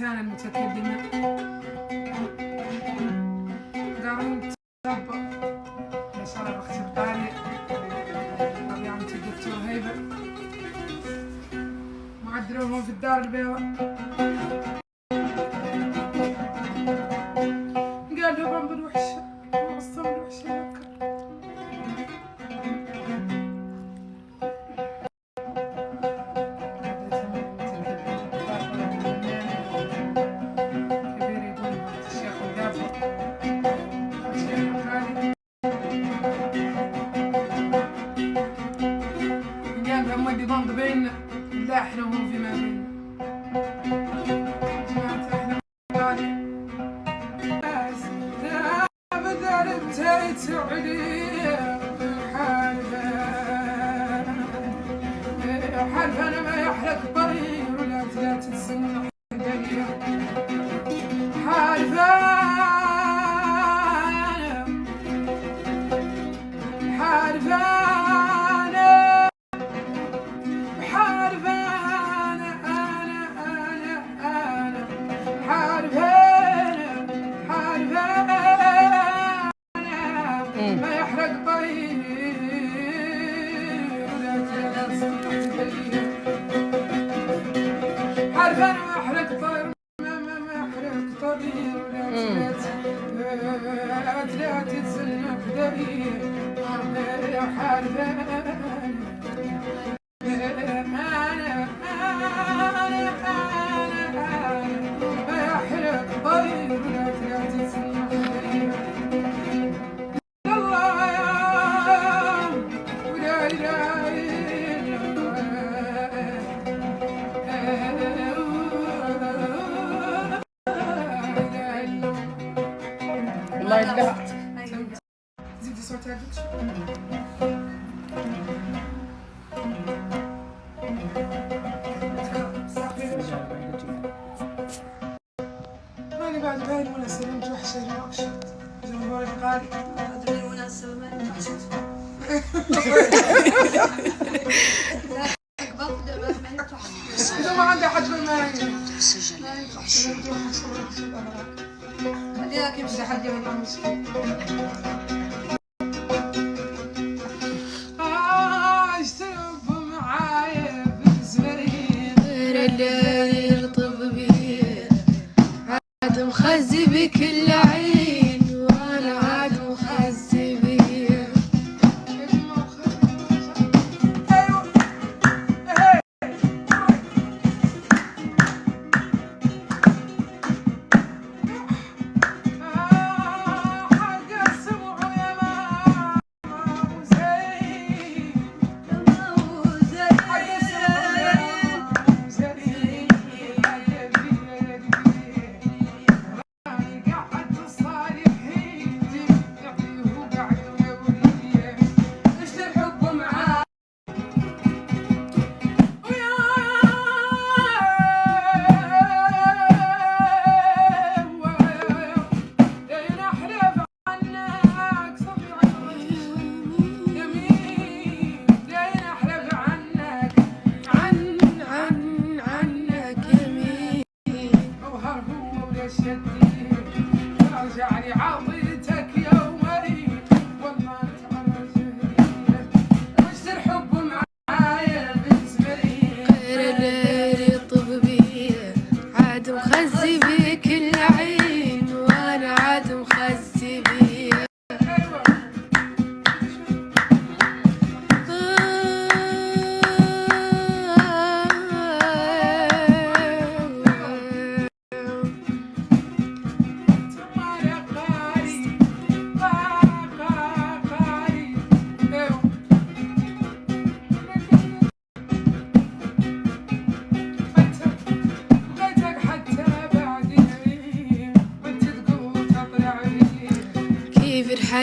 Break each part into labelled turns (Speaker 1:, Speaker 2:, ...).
Speaker 1: الروتانا المتكلمة قارنت طب بشرة بختار قارئ طبيعة الدكتور هيبة معدلهم في الدار البيضاء قالوا بنض الوحشة وصم الوحشة مودي بنض بيننا لا احنا وهم فيما بيننا جماعة احنا بدل انتهيت عليه حالف انا ما يحلك ضرير ولا ثلاث السنة حدية حالف ما يحرق طريق حرف انا ما احرق طريق ما احرق طريق لا تتسنى بدري حرف والله لا زيدي صوت هذيك ماني بعد بهاي المناسبة متوحشة جمهور القارئ هذه المناسبة ماني متوحشة إذا ما عندي حد ماني خليها كيف حد يهون المسكين اشترب معايا في الزمرين غير الليل طب بيه عاد مخزي بكل عين وانا عاد مخزي بيه رجعني عطيتك يومي والله واشتر حب معايا بالزمرين غير الليل طب بيه عاد مخزي بكل عين وانا عاد مخزي بيه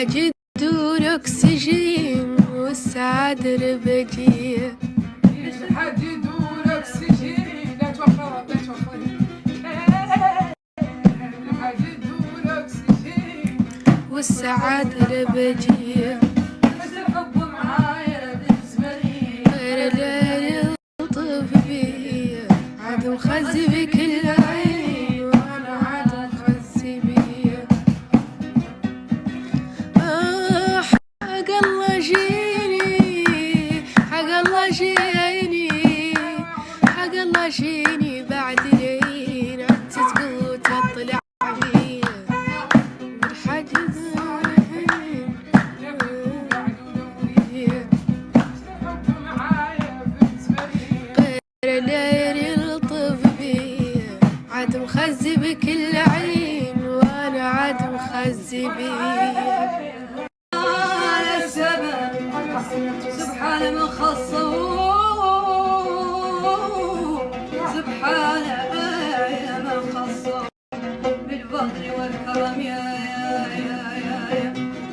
Speaker 1: الحاجة تدور أكسجين والسعادة ربجية الحاجة تدور أكسجين لا توخر لا توخر الحاجة تدور أكسجين والسعادة ربجية بس الحب معايا بالزمرين غير الليل طب بيه عاد مخزي بكل عين
Speaker 2: عاد مخزي بكل عليم، وانا عاد مخزي بيه.
Speaker 3: على السبب سبحان من خصه، سبحان من خصه بالفضل والكرم. يا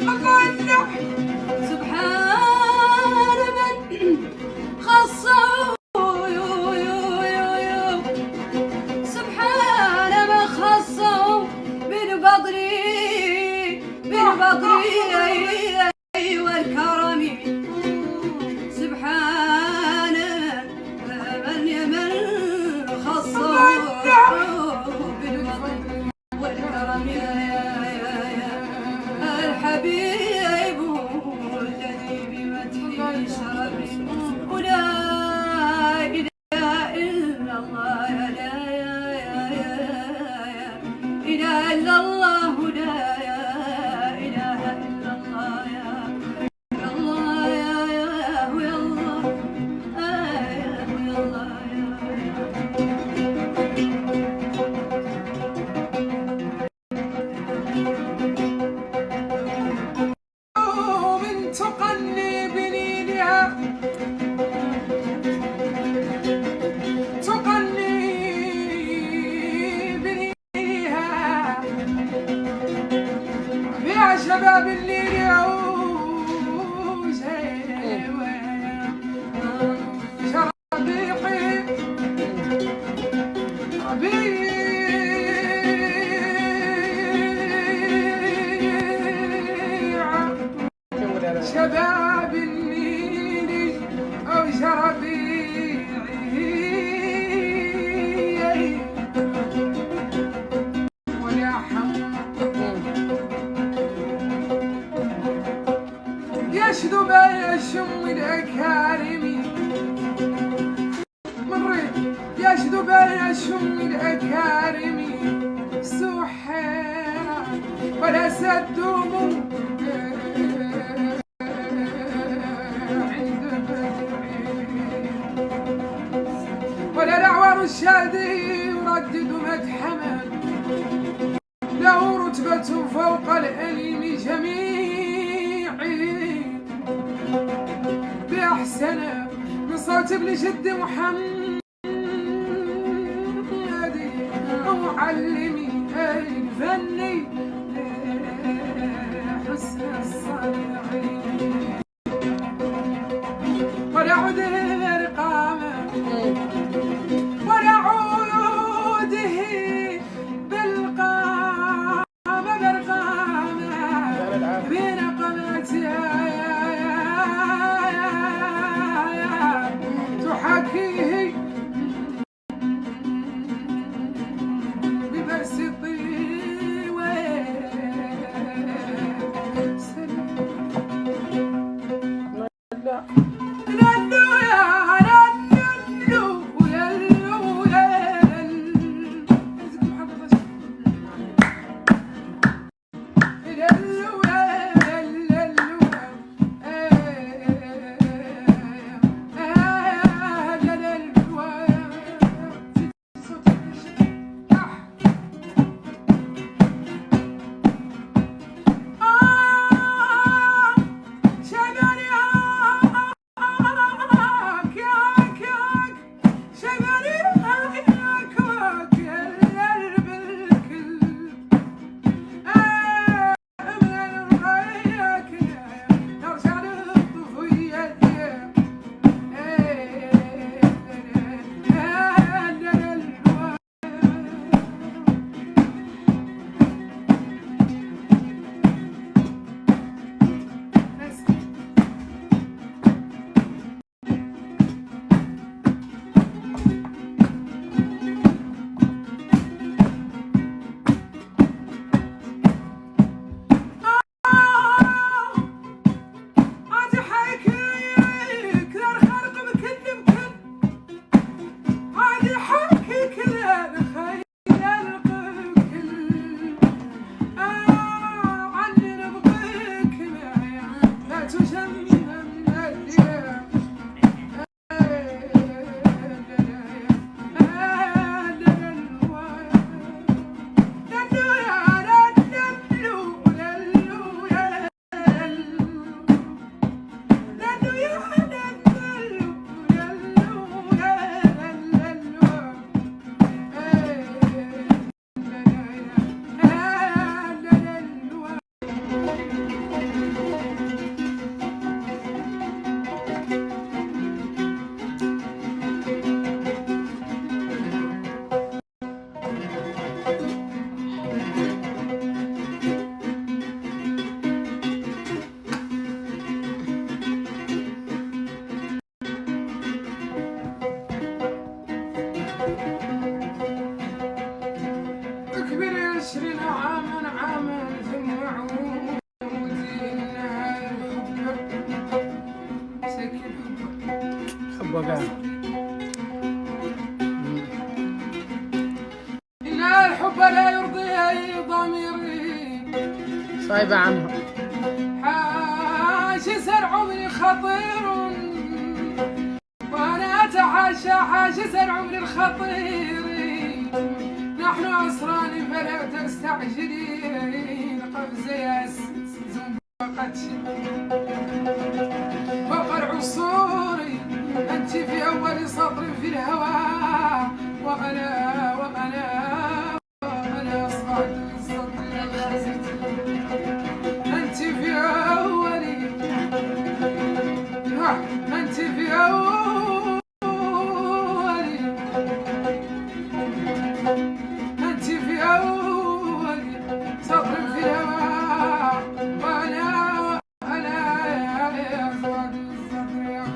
Speaker 3: الله، سبحان من خصه، سبحان من خصه بالفضل والكرم. سبحان من خصه بالفضل والكرم. الحبيب الذي بمدحه شرف، ولا إله إلا الله، لا إله إلا الله، لا إله إلا الله، يا الله يا الله يا الله.
Speaker 1: من تقني بنينها، تقني بنينها يا شباب الليل يعوز شربيقي ربيع شباب النيل أو شربيعي ويا يشدو بيشم الأكارمي مريت، يشدو بيشم الأكارمي سحيرا ولا سدوم ولا الأعوار الشادي يردد مدحما، له رتبة فوق الأليم جميعي بأحسن من صوت ابن جد محمد معلمي الفني حسن الصنيعي. ولا عود رقامه ولا عوده بالقامة برقامة بين قامتها تحكيه ببسطي وسلام. إن الحب لا يرضي ضميري
Speaker 4: صايبة عنها
Speaker 1: حاجز العمر خطير وأنا أتحاشى حاجز العمر الخطير نحن عصران فلا تستعجلين قفز ياس زنبقتش فوق العصور أنت في أول سطر في الهوى وأنا أصبحت في السطر أنت في أولي أنت في أولي أنت في أولي سطر في الهوى وأنا أصبحت في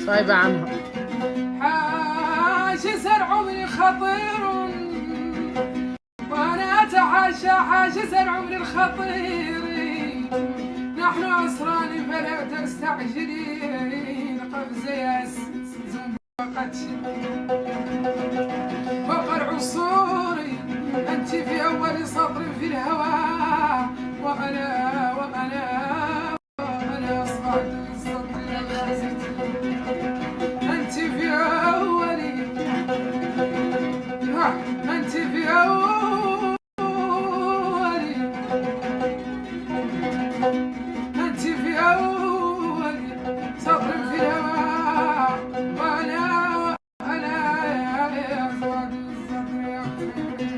Speaker 4: صايبة عنها
Speaker 1: حاجز العمر خطير وأنا أتحاشى حاجز العمر الخطير نحن عصران فلا تستعجلين قفز ياس زنبقتش فوق العصور أنت في أول سطر في الهوى وأنا أصبحت في السطر أنت في أولي أنت في أولي أنت في أولي سطر في الهوى وأنا أصبحت في السطر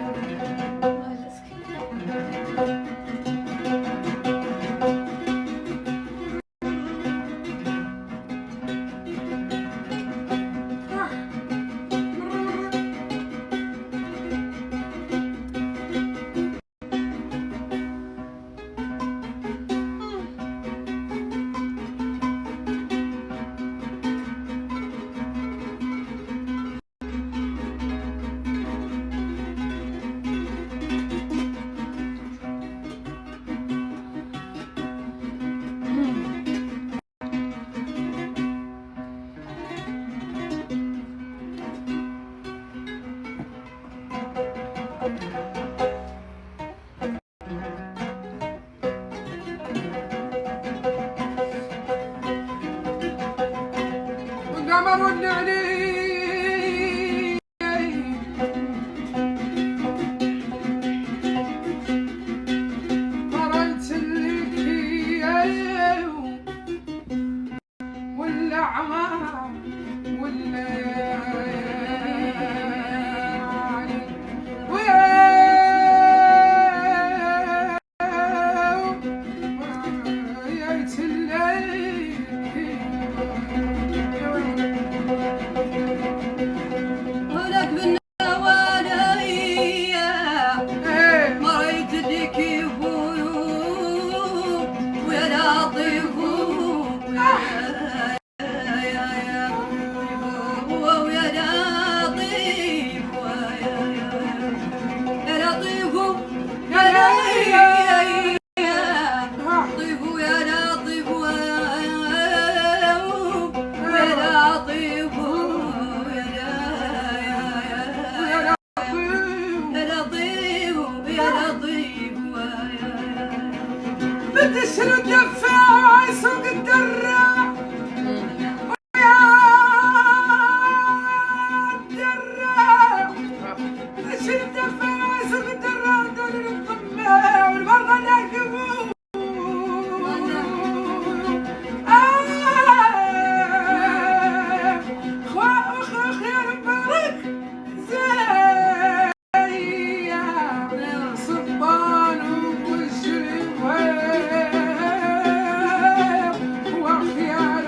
Speaker 1: والقمر والليل مريت لك والأعمار والليالي ويايت الليل
Speaker 3: ولك بالنوالي مريت لك بيوت ويا لطيف ويا لطيف يا لطيف يا لطيف يا لطيف
Speaker 1: بتشرد دفاع سوق الدراع ويا الدراع بتشرد دفاع سوق الدراع دول الطماع والبرضه ناكبوا خير مبارك زي سلطان وشريف وخيار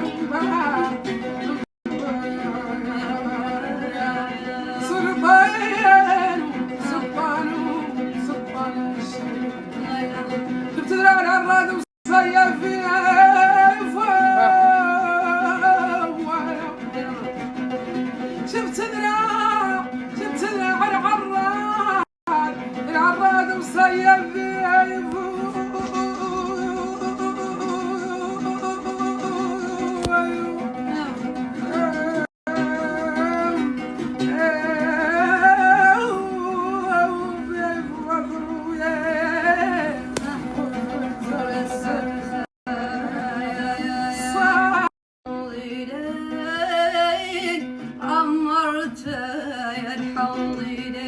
Speaker 3: الحوض إليك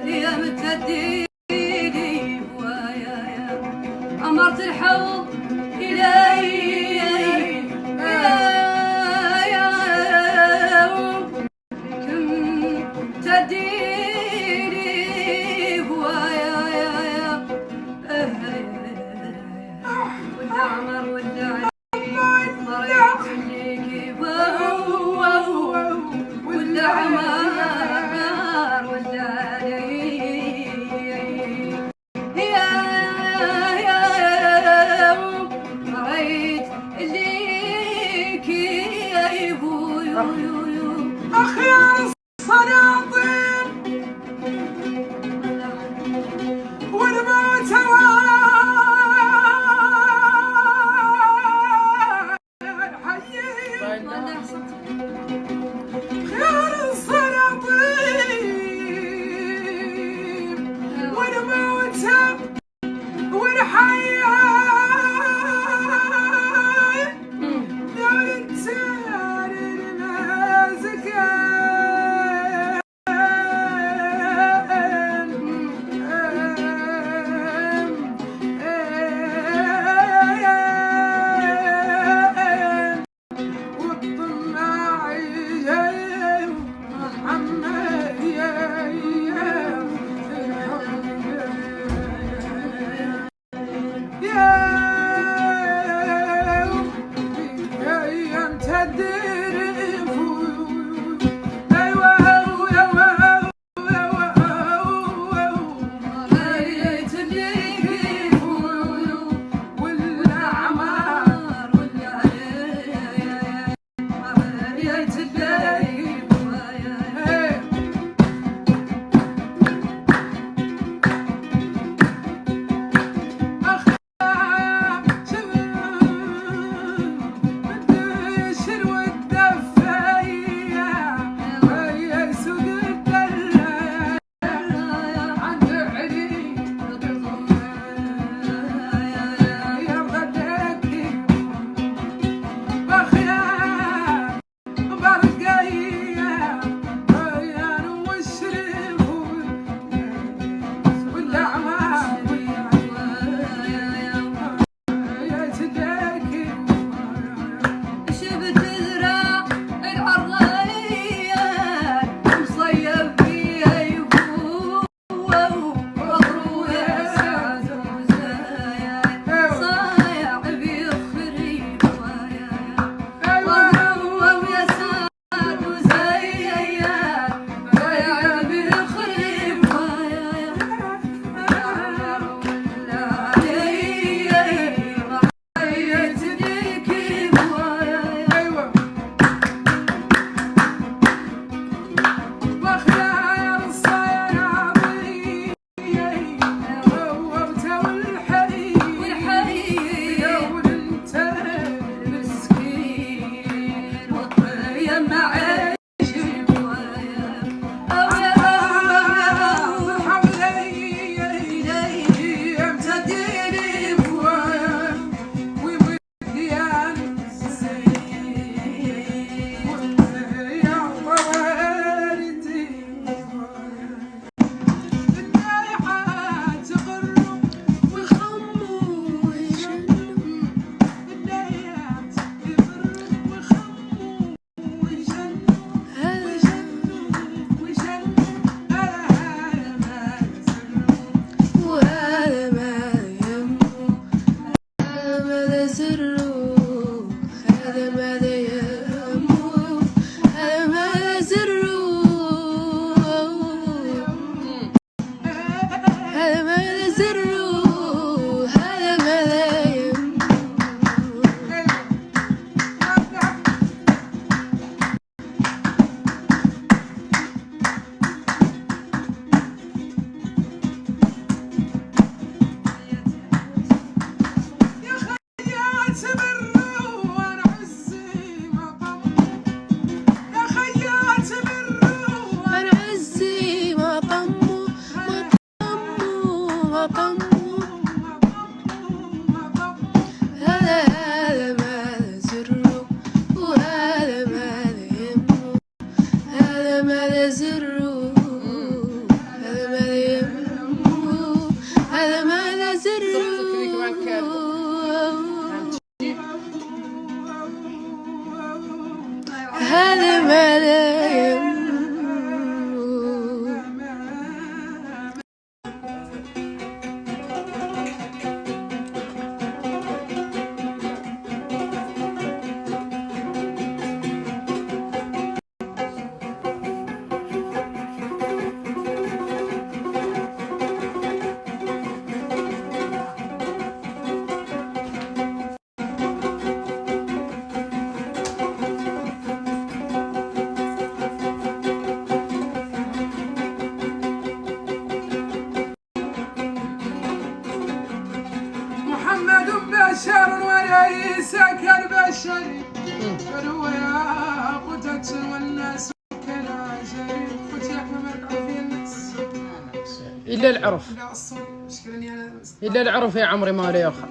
Speaker 3: يا متديني بوايا أمرت الحوض إليك كم تديني بوايا ولا عمر ولا مريت ليك ولا عمار ولا علي يا مريت ليك يا يبو
Speaker 1: أخيار السلاطين والموت خيار السلاطين والموت والحياة دار التالي المازكة
Speaker 2: هذا ماذا زروا، هذا ماذا يمو، هذا ماذا زروا، هذا ماذا يمو.
Speaker 1: بشر وليس كالبشر، بل هو ياقوتة والناس كالعجل. قلت يا أحمد ما نعرف فيه الناس
Speaker 4: إلا العرف،
Speaker 1: لا الصوري مشكلة أنا
Speaker 4: إلا العرف يا عمري ما له ياخذ.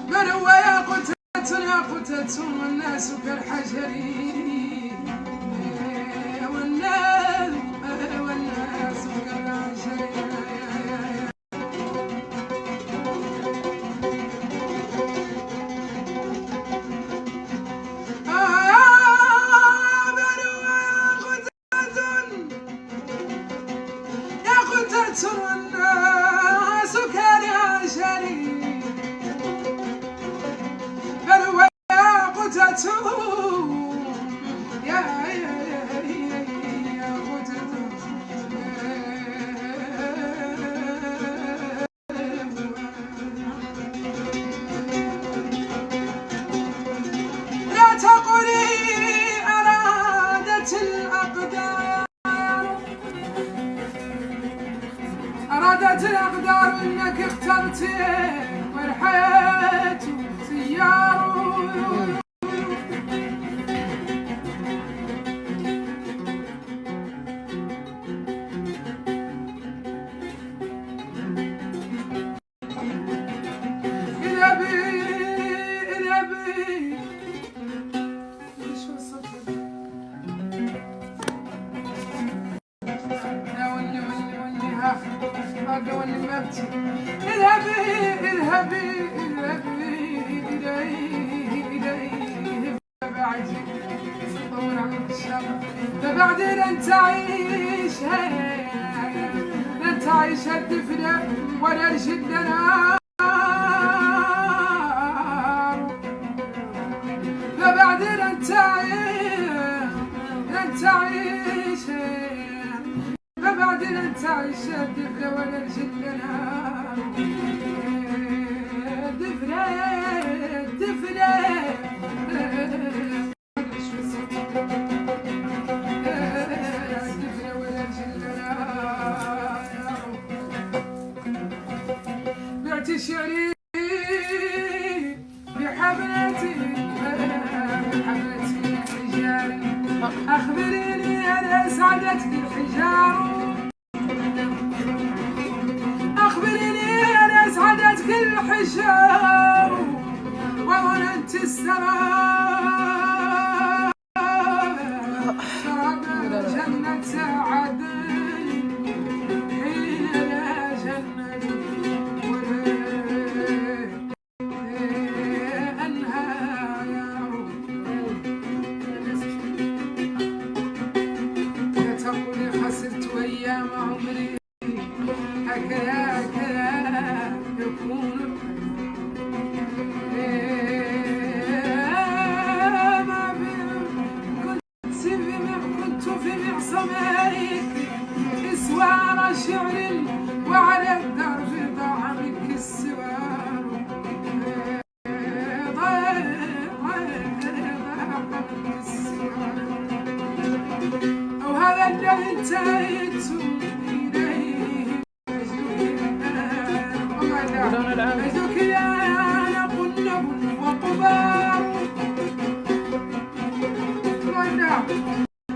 Speaker 1: بل هو ياقوتة ياقوتة والناس كالحجر، والناس كالعجل. والناس كالعجل، بل هو ياقوتة لا تقولي أرادت الأقدار، أرادت الأقدار إنك اخترتي والحياة سيار. اذهبي اذهبي ايش وصلت يا ولي هاف هذا ولي مبتي. اذهبي اذهبي اذهبي إليه فبعدي صور عن الشام، فبعدي لن تعيش لن تعيش الدفنة ولا الجد نار. فبعدي لن تعيش فبعد لن تعيش الدفلة ولا الجد نار. الدفلة الدفلة الدفلة ولا الجد نار. بعت شعري بحبلتي بحبلتي الحجار، أخبريني أنا سعدتك الحجار، أخبريني أنا سعدتك الحجار، وظننت السراب سراب جنة عدن حين لا جنة ولا أنهار. لا تقولي خسرت أيام عمري، هكذا يكون كنت في معصمك إسوار شعر، وعلى الدرب ضاع منك السوار. أو هذا الذي انتهيت إليه أجدك يا قلب وقبار.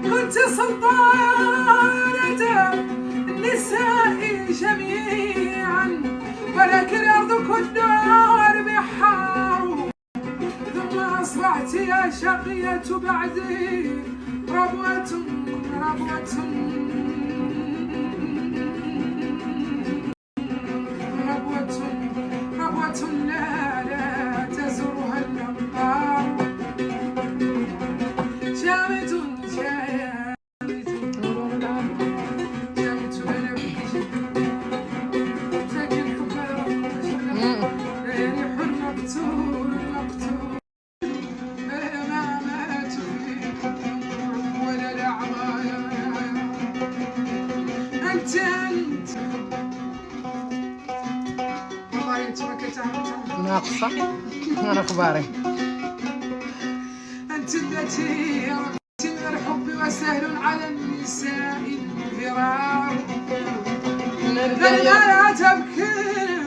Speaker 1: كنت سلطانة النساء جميعا، ولكن أرضك الدار بحار. ثم أصبحت يا شقية بعدي ربوة ربوة لا تزورها الأمطار جامد
Speaker 4: ناقصة أنا كباري.
Speaker 1: أنت التي رغبت من الحب وسهل على النساء الفرار لا تبكي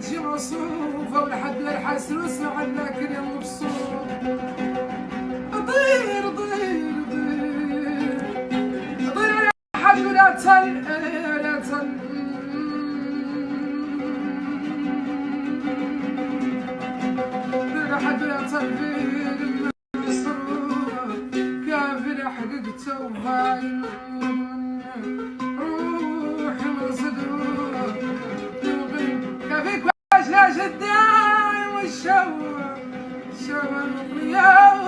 Speaker 1: تجي مصروفة ولحد الحسوس وعندك اليوم مبسوط طير طير طير طير يا حد ولا تل لا تل طير حد ولا تل في المسرور كافر حققته وهاي روحي مصدور كافيك واش الداعي والشوق المغلية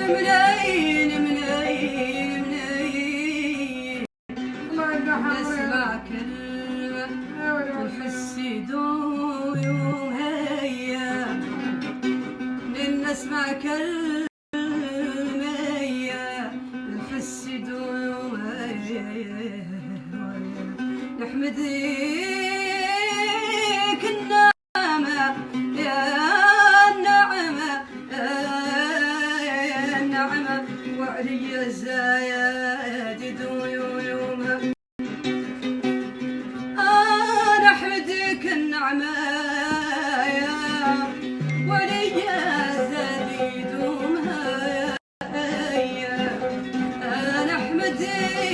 Speaker 3: ملايين ملايين ملايين نسمع كلمة نحس يدوم هيا نسمع كلمة نحس يدوم هيا نحمدك النعمة يا النعمة يا النعمة وعلي الزايد يومها نحمدك النعمة يا ولي الزايد يدومها يا نحمدك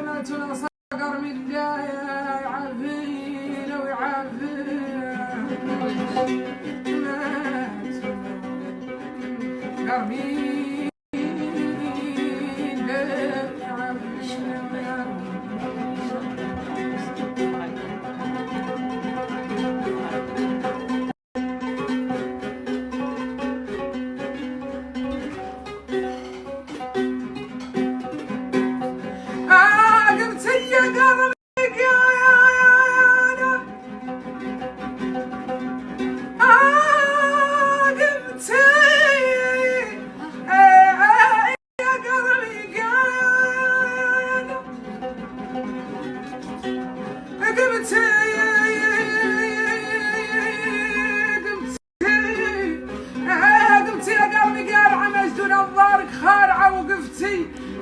Speaker 1: ماتوا صقر من الله يعافينا ويعافينا ماتوا قرمين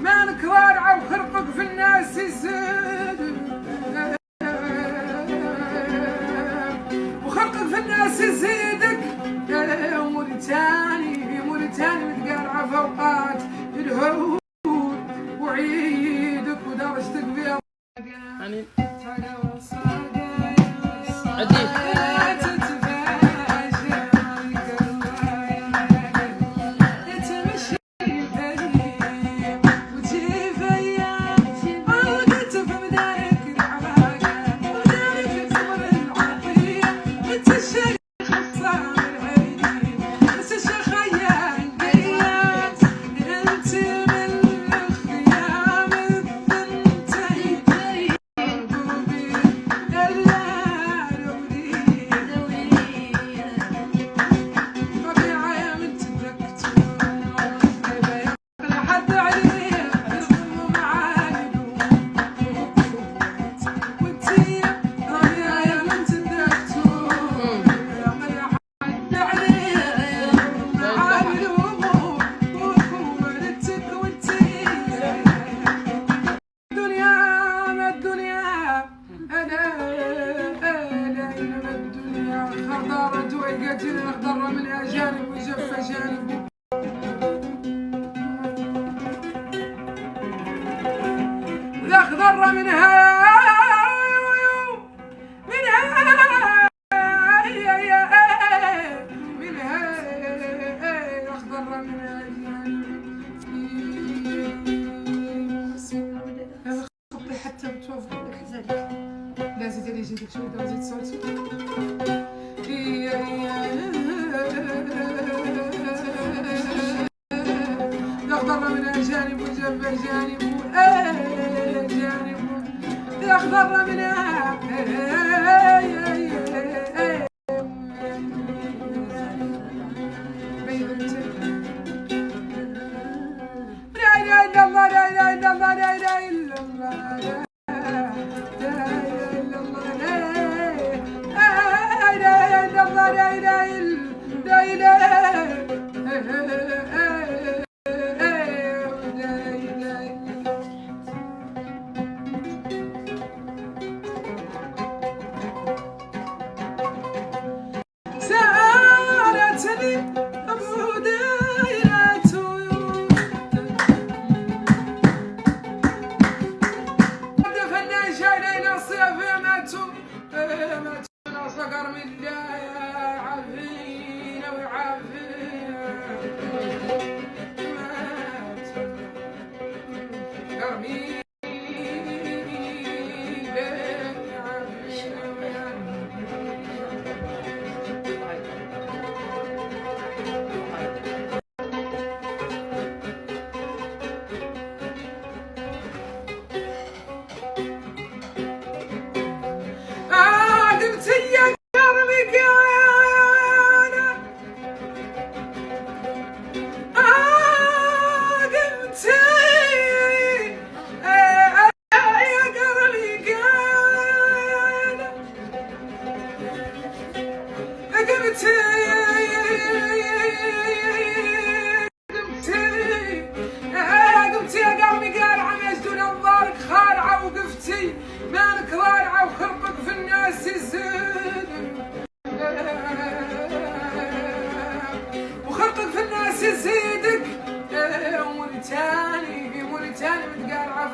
Speaker 1: مانك رارعة وخرقك في الناس يزيد وخرقك في الناس يزيدك موريتاني متقارعة فوقات الهود وعيدك ودرجتك فيها أخضر منها جانب وجف جانب والأخضر منها أخضر منها خطي حتى بتوافق لك ذلك لا زيد لي جيدك شوية زيد صوتي الأخضر منها جانب وجف جانب جانب الأخضر منها لا إله إلا الله لا إله إلا الله لا إله إلا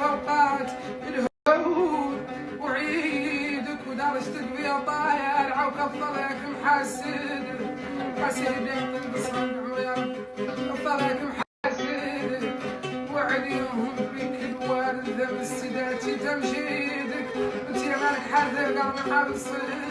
Speaker 1: فوقات الهول وعيدك ودرجتك فيها طاير وكفرك محسد بالصنع ويا كفرك محسد وعليهم فيك الوردة بالسداتي تمشيدك انت يا مالك حاذر قرن بالصدر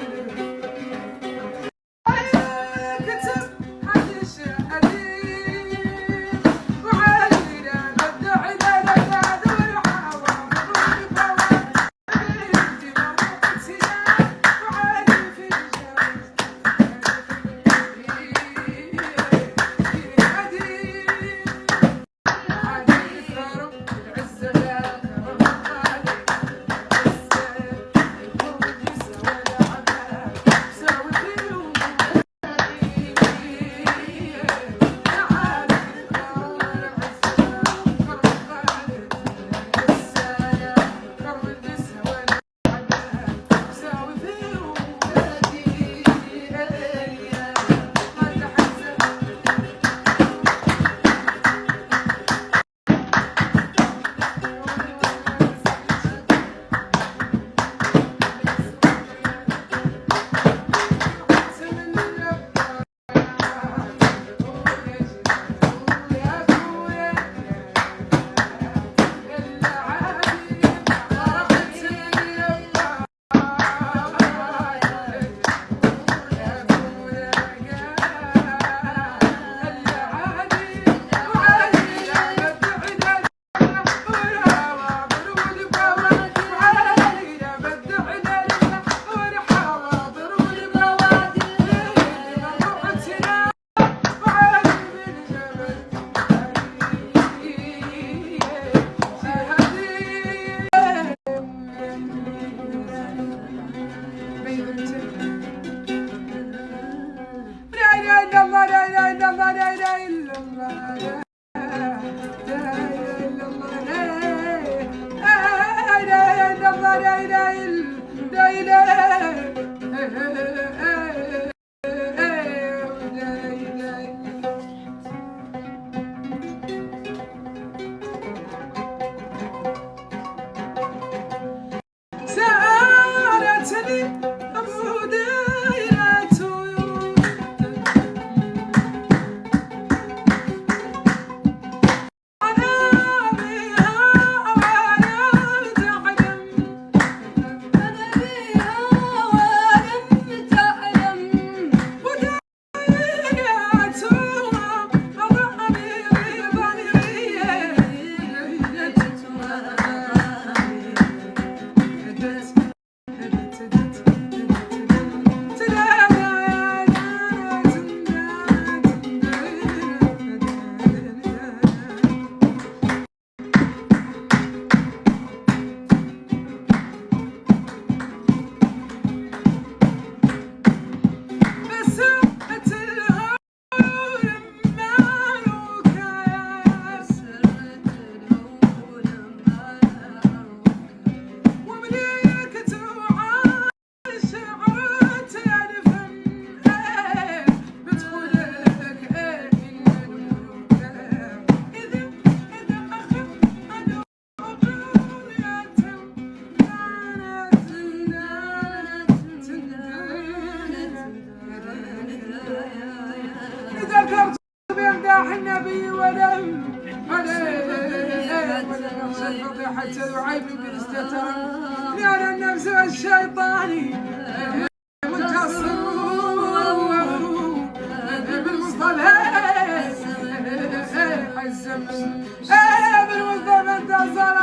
Speaker 1: النبي ولم حتى يعيب بالاستتر يا النفس والشيطاني منتصر بالمصطلح حزم بالمصطلح انتصر